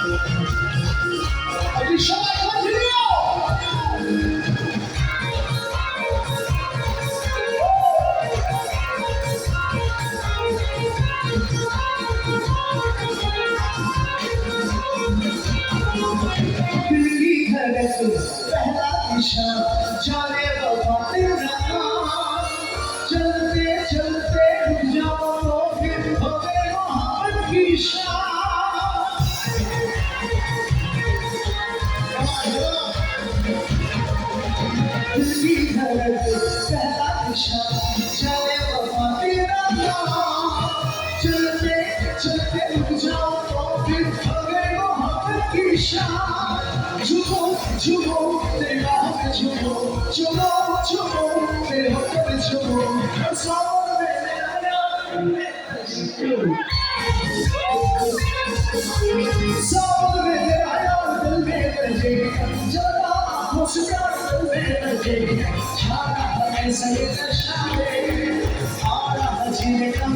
अभी सबाई कंटिन्यू दिल की धड़कन पहला निशान जाने वफा तेरा नाम चलते चलते रुक जाओ तो फिर हो गए मोहब्बत की शान दिल की धड़कन पहला निशान जाने वफा तेरा नाम चलते चलते रुक जाओ तो फिर हो गए मोहब्बत की शान झूमो झूमो तेरा है झूमो झूमो झूमो तेरे होठों पे झूमो और सावन में आया सावन में आया दिल में बजे जला मुस्कान दिल में बजे छाना हमें सही नशा में आ रहा जीने का